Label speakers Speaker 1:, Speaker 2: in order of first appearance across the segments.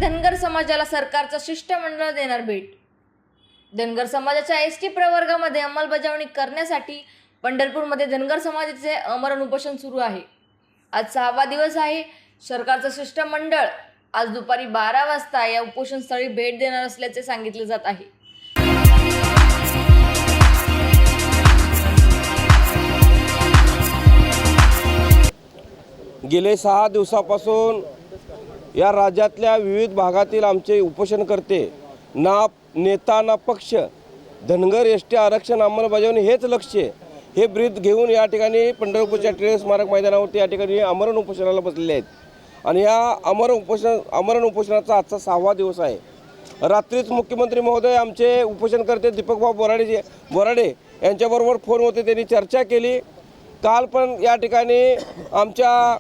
Speaker 1: धनगर समाजाला सरकारचं शिष्टमंडळ देणार भेट। धनगर समाजाच्या एसटी प्रवर्गामध्ये अंमलबजावणी करण्यासाठी पंढरपूरमध्ये धनगर समाजाचे आमरण उपोषण सुरू आहे। आज 6वा दिवस आहे। सरकारचं शिष्टमंडळ आज दुपारी 12 वाजता या उपोषण स्थळी भेट देणार असल्याचे सांगितले जात आहे।
Speaker 2: गेले 6 दिवसापासून या राज्यातल्या विविध भागातील आमचे उपोषणकर्ते ना नेता ना पक्ष धनगर एसटी आरक्षण अंमलबजावणी हेच लक्ष हे ब्रीद घेऊन या ठिकाणी पंढरपूरच्या टिळक स्मारक मैदानावरती या ठिकाणी आमरण उपोषणाला बसलेले आहेत। आणि या आमरण उपोषणाचा आजचा 6वा दिवस आहे। रात्रीच मुख्यमंत्री महोदय आमचे उपोषणकर्ते दीपकभाऊ बोराडे यांच्याबरोबर फोनवरती त्यांनी चर्चा केली। काल पण या ठिकाणी आमच्या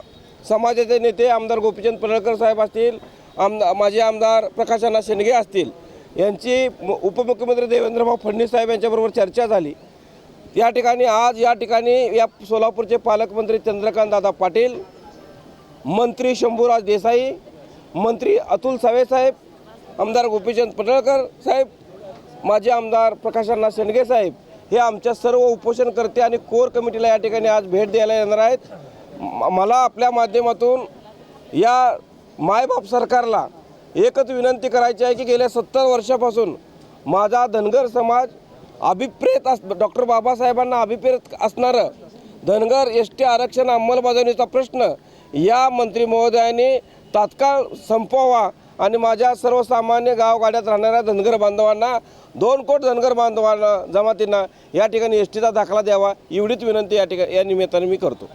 Speaker 2: समाजाचे नेते आमदार गोपीचंद पडळकर साहेब असतील, माजी आमदार प्रकाश अण्णा शेंडगे असतील, यांची उपमुख्यमंत्री देवेंद्रभाऊ फडणवीस साहेब यांच्याबरोबर चर्चा झाली। या ठिकाणी आज या ठिकाणी या सोलापूरचे पालकमंत्री चंद्रकांत दादा पाटील, मंत्री शंभूराज देसाई, मंत्री अतुल सावे साहेब, आमदार गोपीचंद पडळकर साहेब, माजी आमदार प्रकाश अण्णा शेंडगे साहेब हे आमच्या सर्व उपोषणकर्ते आणि कोर कमिटीला या ठिकाणी आज भेट द्यायला येणार आहेत। मला आपल्या माध्यमातून या मायबाप सरकारला एकच विनंती करायची आहे की गेल्या 70 वर्षापासून माझा धनगर समाज अभिप्रेत डॉक्टर बाबासाहेबांना अभिप्रेत असणारं धनगर एसटी आरक्षण अंमलबजावणीचा प्रश्न या मंत्री महोदयांनी तात्काळ संपवावा आणि माझ्या सर्वसामान्य गावगाड्यात राहणाऱ्या धनगर बांधवांना 2 कोटी धनगर बांधवांना जमातींना या ठिकाणी एसटीचा दाखला द्यावा एवढीच विनंती या निमित्ताने मी करतो।